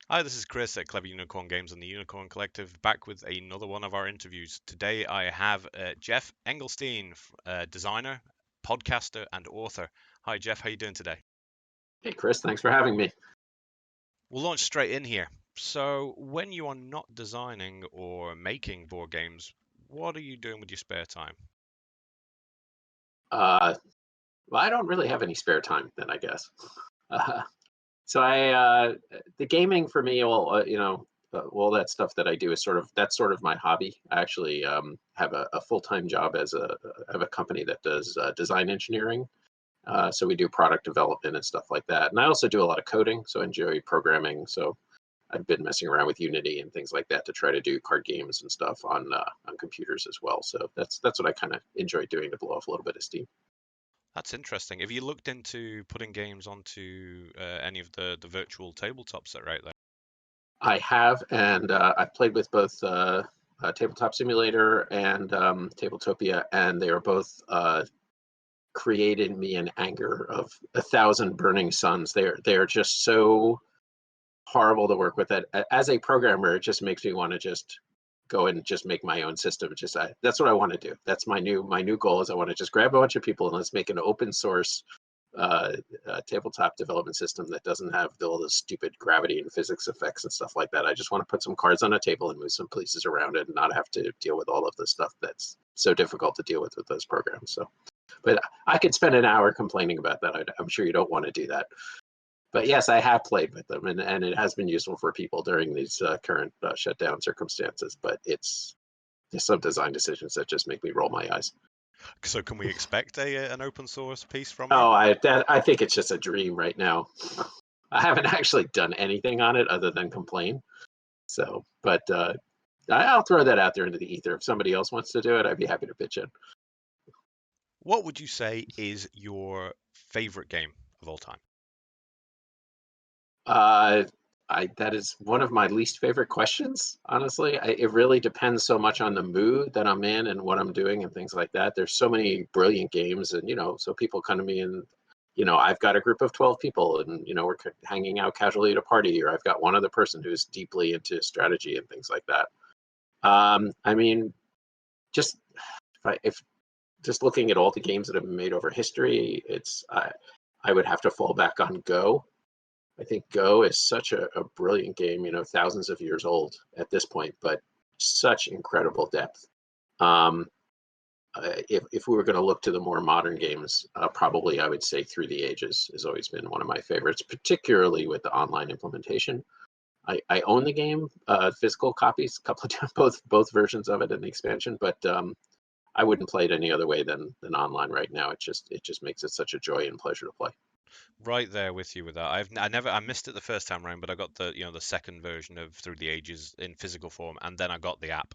Hi, this is Chris at Clever Unicorn Games and the Unicorn Collective, back with another one of our interviews. Today I have Geoff Engelstein, designer, podcaster, and author. Hi, Geoff. How you doing today? Hey, Chris, thanks for having me. We'll launch straight in here. So, when you are not designing or making board games, what are you doing with your spare time? Uh, well, I don't really have any spare time then, I guess. Uh, the gaming for me, all that stuff that I do is that's sort of my hobby. I actually have a full-time job I have a company that does design engineering. So we do product development and stuff like that. And I also do a lot of coding, so I enjoy programming. So I've been messing around with Unity and things like that to try to do card games and stuff on computers as well. So that's what I kind of enjoy doing to blow off a little bit of steam. That's interesting. Have you looked into putting games onto any of the virtual tabletops that are out there? I have, and I've played with both Tabletop Simulator and Tabletopia, and they are both created me an anger of 1,000 burning suns. They are just so horrible to work with. It as a programmer, it just makes me want to just go and just make my own system. That's what I want to do. That's my new goal is I want to just grab a bunch of people and let's make an open source tabletop development system that doesn't have all the stupid gravity and physics effects and stuff like that. I just want to put some cards on a table and move some pieces around it and not have to deal with all of the stuff that's so difficult to deal with those programs. So, but I could spend an hour complaining about that. I'm sure you don't want to do that. But yes, I have played with them, and it has been useful for people during these current shutdown circumstances. But there's some design decisions that just make me roll my eyes. So, can we expect an open source piece from you? Oh, I think it's just a dream right now. I haven't actually done anything on it other than complain. So, but I'll throw that out there into the ether. If somebody else wants to do it, I'd be happy to pitch in. What would you say is your favorite game of all time? Uh, that is one of my least favorite questions. Honestly, it really depends so much on the mood that I'm in and what I'm doing and things like that. There's so many brilliant games, and so people come to me and I've got a group of 12 people, and we're hanging out casually at a party, or I've got one other person who's deeply into strategy and things like that. I mean, just if just looking at all the games that have been made over history, I would have to fall back on Go. I think Go is such a brilliant game, thousands of years old at this point, but such incredible depth. Um, if we were going to look to the more modern games, probably I would say Through the Ages has always been one of my favorites, particularly with the online implementation. I own the game, physical copies, a couple of both versions of it and the expansion, but I wouldn't play it any other way than online right now. It just makes it such a joy and pleasure to play. Right there with you with that. I missed it the first time around, but I got the second version of Through the Ages in physical form, and then I got the app,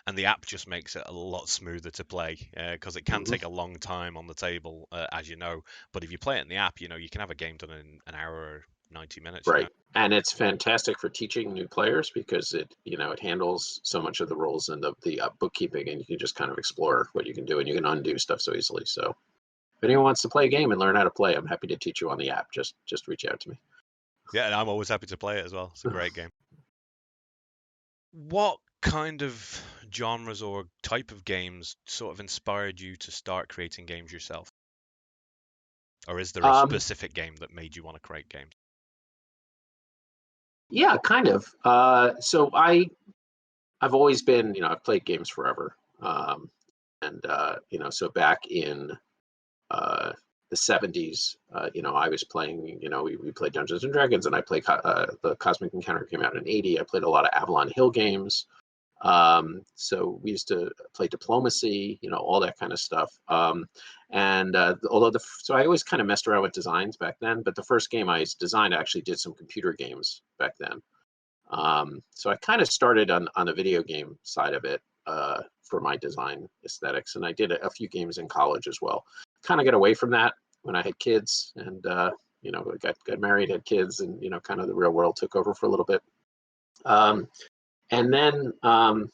and the app just makes it a lot smoother to play because it can Mhm. take a long time on the table, as you know. But if you play it in the app, you can have a game done in an hour or 90 minutes. Right. And it's fantastic for teaching new players because it handles so much of the rules and the bookkeeping, and you can just kind of explore what you can do, and you can undo stuff so easily. So if anyone wants to play a game and learn how to play, I'm happy to teach you on the app. Just reach out to me. Yeah, and I'm always happy to play it as well. It's a great game. What kind of genres or type of games sort of inspired you to start creating games yourself? Or is there a Um, specific game that made you want to create games? yeah, kind of. So I've always been, I've played games forever. And so back in the 70s, I was playing, we played Dungeons and Dragons, and I played the Cosmic Encounter came out in '80. I played a lot of Avalon Hill games. So we used to play diplomacy, all that kind of stuff. And although so I always kind of messed around with designs back then, but the first game I designed I actually did some computer games back then. So I kind of started on the video game side of it for my design aesthetics, and I did a few games in college as well. Kind of got away from that when I had kids, and got married, had kids, and kind of the real world took over for a little bit. Um, and then I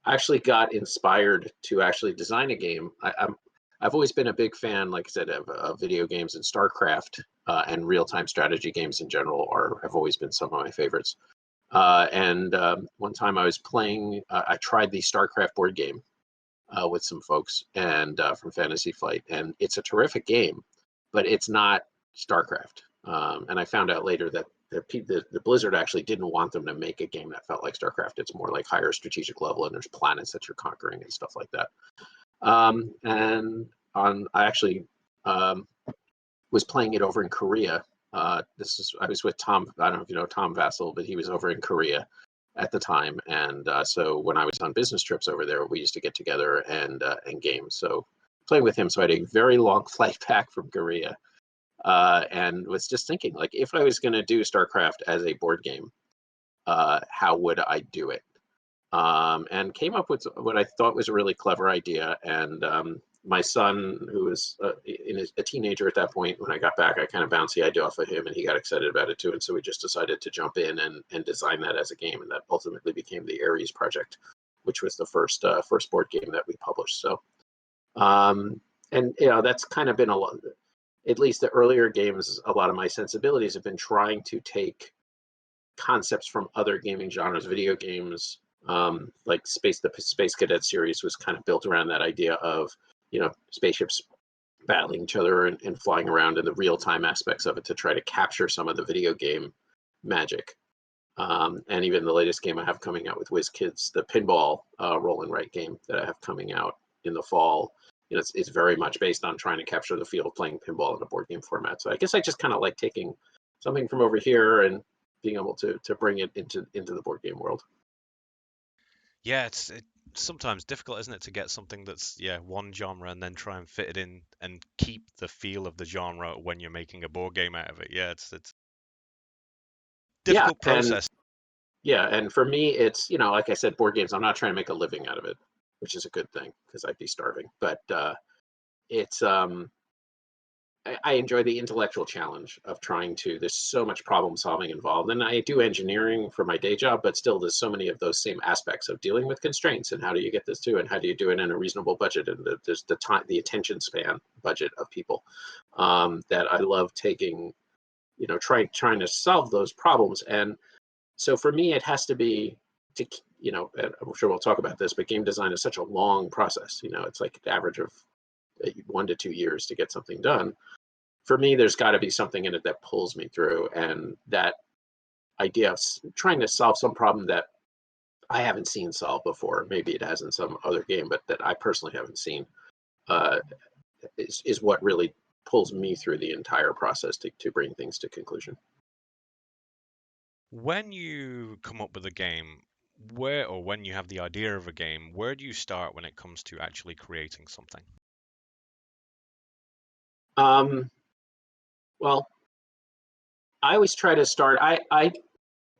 actually got inspired to actually design a game. I've always been a big fan, like I said, of video games, and StarCraft and real-time strategy games in general have always been some of my favorites. And one time I was playing, I tried the StarCraft board game with some folks and from Fantasy Flight, and it's a terrific game, but it's not StarCraft. And I found out later that the Blizzard actually didn't want them to make a game that felt like StarCraft. It's more like higher strategic level, and there's planets that you're conquering and stuff like that. I actually was playing it over in Korea. I was with Tom. I don't know if you know Tom Vassell, but he was over in Korea at the time, and so when I was on business trips over there, we used to get together and game. So playing with him, so I had a very long flight back from Korea, and was just thinking, like, if I was going to do StarCraft as a board game, how would I do it? And came up with what I thought was a really clever idea. And my son, who was a teenager at that point, when I got back, I kind of bounced the idea off of him, and he got excited about it too. And so we just decided to jump in and design that as a game, and that ultimately became the Ares project, which was the first board game that we published. So, and that's kind of been a lot. At least the earlier games, a lot of my sensibilities have been trying to take concepts from other gaming genres, video games, like the Space Cadet series was kind of built around that idea of, spaceships battling each other and flying around, and the real-time aspects of it to try to capture some of the video game magic. And even the latest game I have coming out with WizKids, the pinball roll and write game that I have coming out in the fall, it's very much based on trying to capture the feel of playing pinball in a board game format. So I guess I just kind of like taking something from over here and being able to bring it into the board game world. Yeah, it's sometimes difficult, isn't it, to get something that's one genre and then try and fit it in and keep the feel of the genre when you're making a board game out of it. Yeah, it's Yeah, difficult process. and for me, it's like I said, board games. I'm not trying to make a living out of it, which is a good thing because I'd be starving. But it's I enjoy the intellectual challenge of trying to. There's so much problem solving involved, and I do engineering for my day job, but still, there's so many of those same aspects of dealing with constraints and how do you get this to, and how do you do it in a reasonable budget, and there's the time, the attention span budget of people that I love taking. Trying to solve those problems, and so for me, it has to be to and I'm sure we'll talk about this, but game design is such a long process. It's like an average of 1 to 2 years to get something done. For me, there's got to be something in it that pulls me through, and that idea of trying to solve some problem that I haven't seen solved before. Maybe it has in some other game, but that I personally haven't seen, uh, is what really pulls me through the entire process to bring things to conclusion. When you come up with a game, or when you have the idea of a game, where do you start when it comes to actually creating something? Um, well, I always try to start. I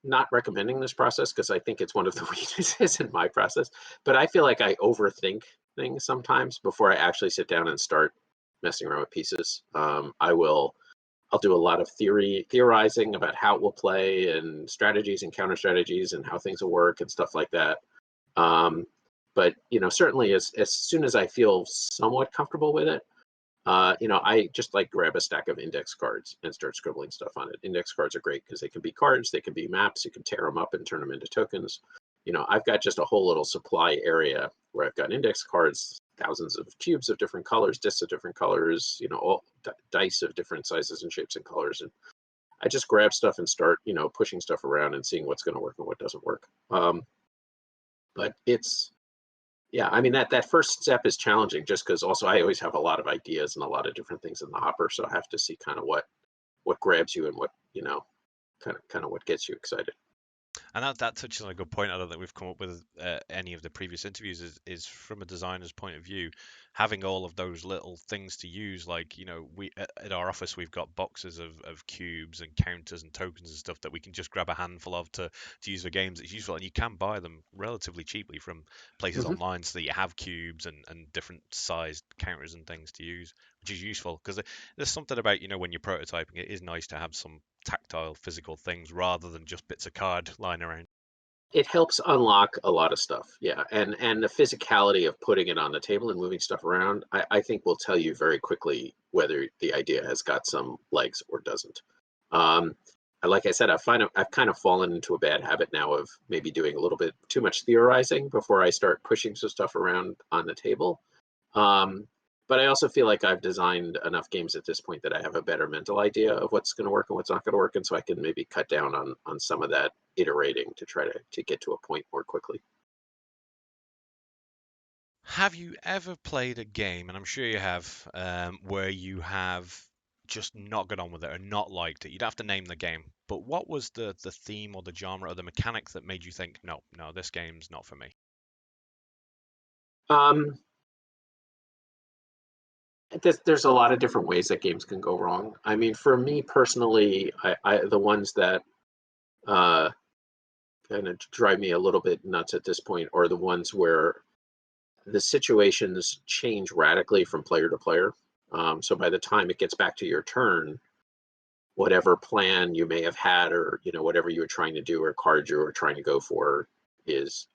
not recommending this process because I think it's one of the weaknesses in my process. But I feel like I overthink things sometimes before I actually sit down and start messing around with pieces. I'll do a lot of theorizing about how it will play and strategies and counter strategies and how things will work and stuff like that. Um, but certainly as soon as I feel somewhat comfortable with it, I just like grab a stack of index cards and start scribbling stuff on it. Index cards are great because they can be cards, they can be maps, you can tear them up and turn them into tokens. I've got just a whole little supply area where I've got index cards, thousands of cubes of different colors, discs of different colors, all dice of different sizes and shapes and colors. And I just grab stuff and start, pushing stuff around and seeing what's going to work and what doesn't work. But it's, yeah, I mean, that first step is challenging just because also I always have a lot of ideas and a lot of different things in the hopper. So I have to see kind of what grabs you and what, kind of what gets you excited. And that touches on a good point. I don't think we've come up with any of the previous interviews. Is from a designer's point of view, having all of those little things to use. Like we at our office we've got boxes of cubes and counters and tokens and stuff that we can just grab a handful of to use for games. It's useful, and you can buy them relatively cheaply from places Hmm. online, so that you have cubes and different sized counters and things to use, which is useful because there's something about when you're prototyping, it is nice to have some tactile physical things rather than just bits of card lying around. It helps unlock a lot of stuff. Yeah. And the physicality of putting it on the table and moving stuff around, I think will tell you very quickly whether the idea has got some legs or doesn't. Um, like I said, I've kind of fallen into a bad habit now of maybe doing a little bit too much theorizing before I start pushing some stuff around on the table. Um, but I also feel like I've designed enough games at this point that I have a better mental idea of what's going to work and what's not going to work, and so I can maybe cut down on some of that iterating to try to get to a point more quickly. Have you ever played a game, and I'm sure you have, where you have just not got on with it or not liked it? You'd have to name the game, but what was the theme or the genre or the mechanic that made you think, no, no, this game's not for me? Um, there's a lot of different ways that games can go wrong. I mean, for me personally, the ones that uh, kind of drive me a little bit nuts at this point are the ones where the situations change radically from player to player. So by the time it gets back to your turn, whatever plan you may have had, or whatever you were trying to do, or card you were trying to go for, is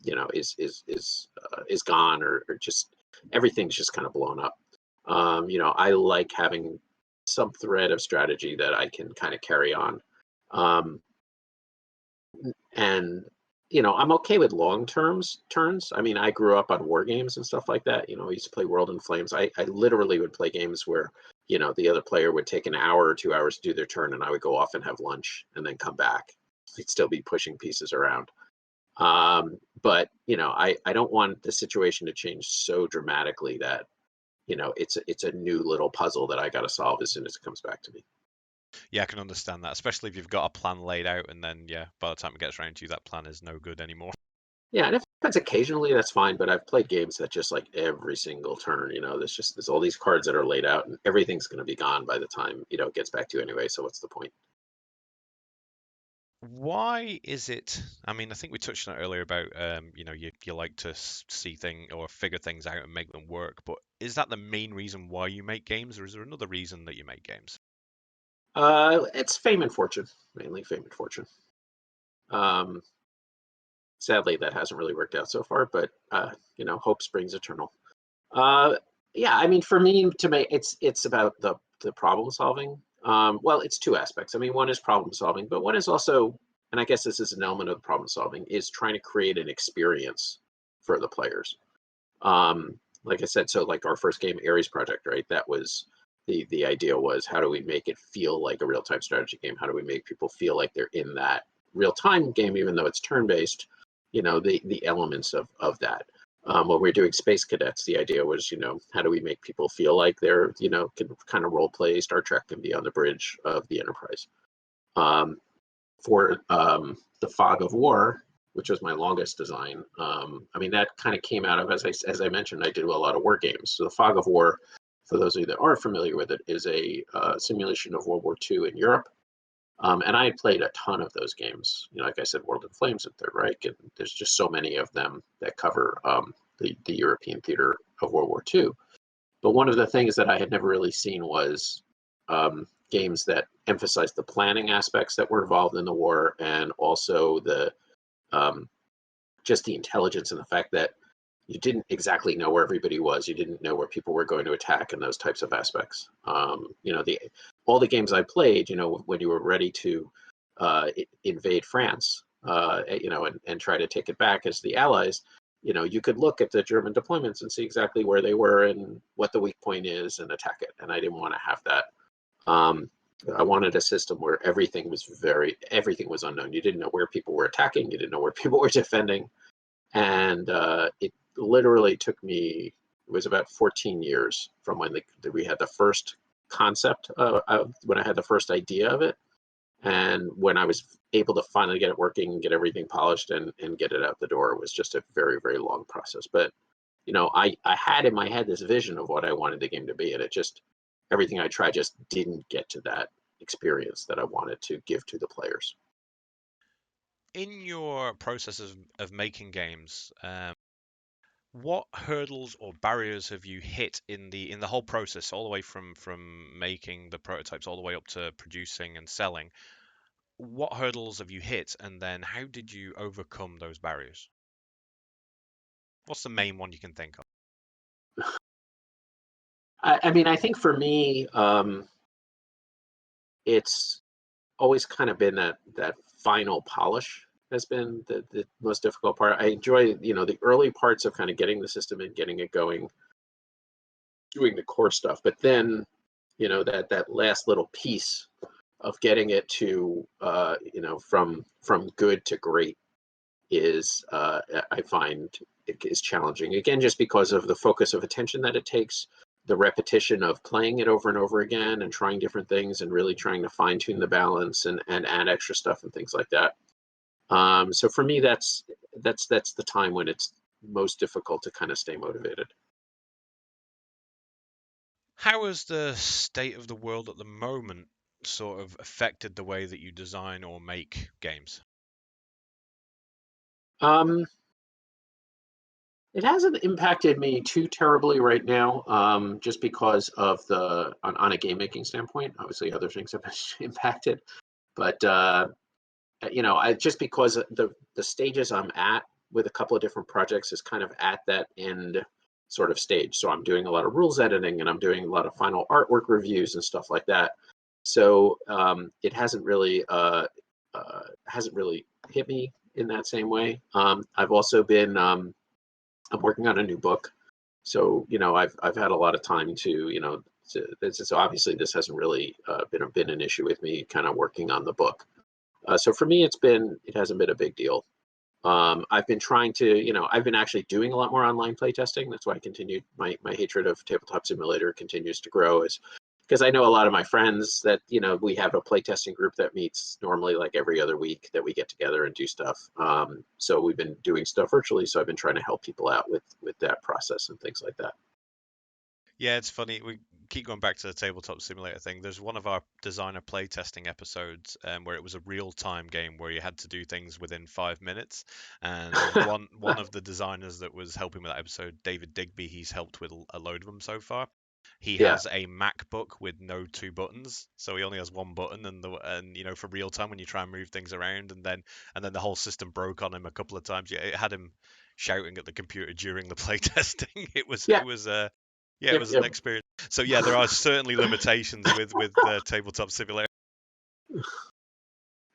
is gone, or just everything's just kind of blown up. I like having some thread of strategy that I can kind of carry on. Um, and I'm okay with long terms turns. I mean, I grew up on war games and stuff like that. I used to play World in Flames. I literally would play games where the other player would take an hour or 2 hours to do their turn, and I would go off and have lunch and then come back. We'd still be pushing pieces around. But I don't want the situation to change so dramatically that it's a new little puzzle that I got to solve as soon as it comes back to me. Yeah, I can understand that, especially if you've got a plan laid out and then, yeah, by the time it gets around to you, that plan is no good anymore. Yeah, and if it's occasionally, that's fine. But I've played games that just like every single turn, there's all these cards that are laid out, and everything's going to be gone by the time it gets back to you anyway. So what's the point? Why is it? I mean, I think we touched on it earlier about, you like to see things or figure things out and make them work, but is that the main reason why you make games, or is there another reason that you make games? It's fame and fortune, mainly fame and fortune. Um, Sadly, that hasn't really worked out so far, but hope springs eternal. Uh, yeah, I mean, for me to make it's about the problem solving. Well, it's two aspects. I mean, one is problem solving, but one is also, and I guess this is an element of the problem solving, is trying to create an experience for the players. Like I said, so like our first game, Ares Project, right? That was the idea was, how do we make it feel like a real time strategy game? How do we make people feel like they're in that real time game, even though it's turn based? The elements of that. When we are doing Space Cadets, the idea was, how do we make people feel like they're, can kind of role play Star Trek and be on the bridge of the Enterprise. Um, for the Fog of War, which was my longest design, I mean, that kind of came out of, as I mentioned, I did a lot of war games. So the Fog of War, for those of you that aren't familiar with it, is a simulation of World War II in Europe. And I had played a ton of those games. Like I said, World in Flames and Third Reich, and there's just so many of them that cover the European theater of World War II. But one of the things that I had never really seen was games that emphasized the planning aspects that were involved in the war, and also the um, just the intelligence and the fact that you didn't exactly know where everybody was. You didn't know where people were going to attack, and those types of aspects. The all the games I played, when you were ready to invade France, and try to take it back as the Allies, you could look at the German deployments and see exactly where they were and what the weak point is and attack it. And I didn't want to have that. Um, I wanted a system where everything was unknown. You didn't know where people were attacking. You didn't know where people were defending. And it literally took me, it was about 14 years from when we had the first concept, when I had the first idea of it, and when I was able to finally get it working and get everything polished and get it out the door. It was just a very, very long process. But, I had in my head this vision of what I wanted the game to be, and everything I tried just didn't get to that experience that I wanted to give to the players. In your process of making games, what hurdles or barriers have you hit in the whole process, all the way from making the prototypes all the way up to producing and selling? What hurdles have you hit, and then how did you overcome those barriers? What's the main one you can think of? I mean, I think for me, it's always kind of been that final polish has been the most difficult part. I enjoy, the early parts of kind of getting the system and getting it going, doing the core stuff, but then, that last little piece of getting it to, from good to great is, I find it is challenging. Again, just because of the focus of attention that it takes, the repetition of playing it over and over again and trying different things and really trying to fine tune the balance and add extra stuff and things like that. So for me, that's the time when it's most difficult to kind of stay motivated. How has the state of the world at the moment sort of affected the way that you design or make games? Um, it hasn't impacted me too terribly right now, just because of on a game making standpoint. Obviously, other things have been impacted, but I just because the stages I'm at with a couple of different projects is kind of at that end sort of stage. So I'm doing a lot of rules editing and I'm doing a lot of final artwork reviews and stuff like that. So it hasn't really hit me in that same way. I've also been I'm working on a new book, so I've had a lot of time to so obviously this hasn't really been an issue with me kind of working on the book. So for me, it hasn't been a big deal. I've been trying to, I've been actually doing a lot more online playtesting. That's why I continued my hatred of Tabletop Simulator continues to grow, is because I know a lot of my friends that, we have a playtesting group that meets normally like every other week that we get together and do stuff. So we've been doing stuff virtually. So I've been trying to help people out with that process and things like that. Yeah, it's funny. We keep going back to the tabletop simulator thing. There's one of our designer playtesting episodes where it was a real-time game where you had to do things within 5 minutes. And one of the designers that was helping with that episode, David Digby, he's helped with a load of them so far. He Yeah. has a MacBook with no two buttons, so he only has one button, and for real time when you try and move things around, and then the whole system broke on him a couple of times. Yeah, it had him shouting at the computer during the playtesting. It was Yeah. it was yeah, it Yep. was an Yep. experience. So yeah, there are certainly limitations with tabletop simulator.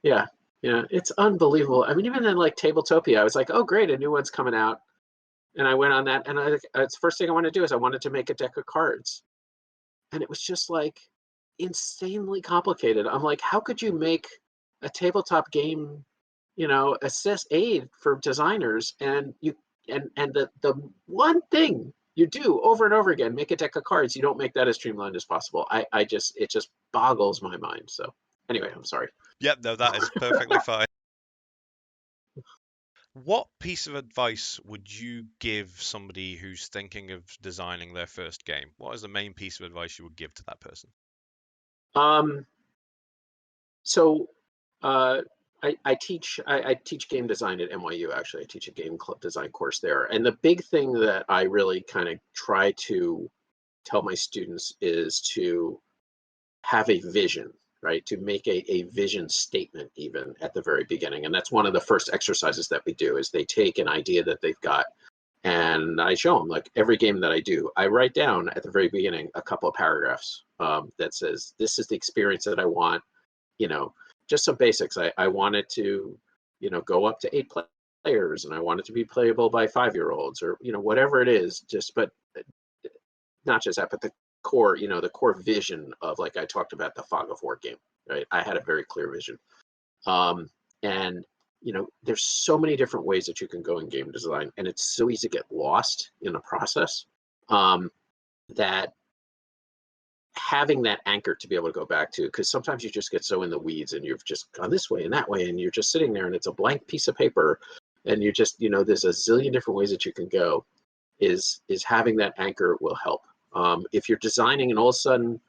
Yeah. Yeah. It's unbelievable. I mean, even in like Tabletopia, I was like, oh, great, a new one's coming out. And I went on that, and it's the first thing I wanted to do is I wanted to make a deck of cards, and it was just like insanely complicated. I'm like, how could you make a tabletop game, assist aid for designers, and the one thing you do over and over again, make a deck of cards, you don't make that as streamlined as possible. It just boggles my mind. So anyway, I'm sorry. Yep, no, that is perfectly fine. What piece of advice would you give somebody who's thinking of designing their first game? What is the main piece of advice you would give to that person? Um, so uh, I teach game design at NYU. Actually, I teach a game club design course there. And the big thing that I really kind of try to tell my students is to have a vision, right? To make a vision statement even at the very beginning. And that's one of the first exercises that we do is they take an idea that they've got and I show them, like every game that I do, I write down at the very beginning a couple of paragraphs that says, this is the experience that I want, you know, just some basics. I want it to, go up to 8 players and I want it to be playable by 5-year-olds or, whatever it is, but not just that, but the core, the core vision of, like I talked about the Fog of War game, right? I had a very clear vision. Um, and there's so many different ways that you can go in game design, and it's so easy to get lost in the process, that having that anchor to be able to go back to, because sometimes you just get so in the weeds and you've just gone this way and that way and you're just sitting there and it's a blank piece of paper and you just, there's a zillion different ways that you can go, is having that anchor will help. If you're designing and all of a sudden,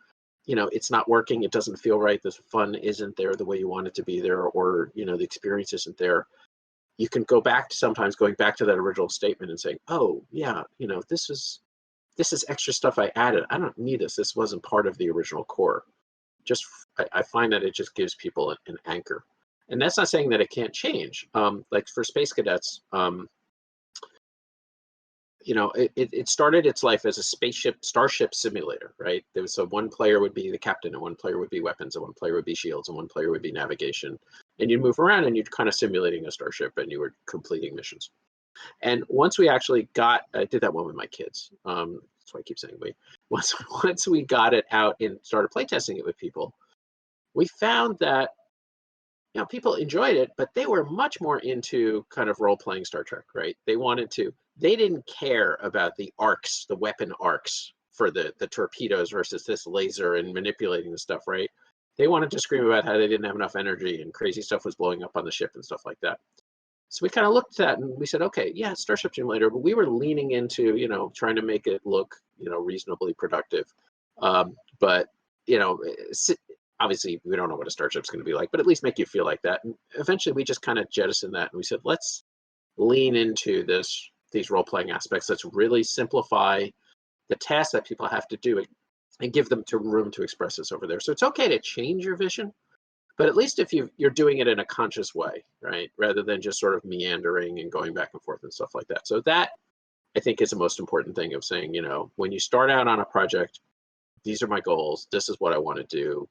it's not working, it doesn't feel right, the fun isn't there the way you want it to be there, or the experience isn't there, you can go back to sometimes going back to that original statement and saying, oh yeah, this is extra stuff I added, I don't need this wasn't part of the original core. Just I find that it just gives people an anchor, and that's not saying that it can't change. Like for Space Cadets, it started its life as a starship simulator, right? There was one player would be the captain, and one player would be weapons, and one player would be shields, and one player would be navigation. And you'd move around, and you'd kind of simulating a starship, and you were completing missions. And once we actually I did that one with my kids. That's why I keep saying we. Once we got it out and started playtesting it with people, we found that people enjoyed it, but they were much more into kind of role-playing Star Trek, right? They didn't care about the arcs, the weapon arcs for the torpedoes versus this laser and manipulating the stuff, right? They wanted to scream about how they didn't have enough energy and crazy stuff was blowing up on the ship and stuff like that. So we kind of looked at that and we said, okay, yeah, it's Starship Simulator, but we were leaning into, trying to make it look, reasonably productive. But, obviously we don't know what a starship's going to be like, but at least make you feel like that. And eventually we just kind of jettisoned that and we said, let's lean into these role-playing aspects. Let's really simplify the tasks that people have to do and give them room to express this over there. So it's okay to change your vision, but at least if you're doing it in a conscious way, right? Rather than just sort of meandering and going back and forth and stuff like that. So that, I think, is the most important thing of saying, when you start out on a project, these are my goals. This is what I want to do.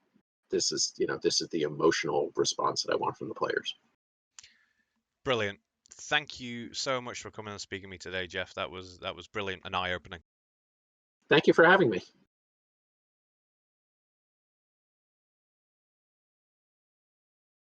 This is the emotional response that I want from the players. Brilliant. Thank you so much for coming and speaking to me today, Geoff. That was brilliant and eye-opening. Thank you for having me.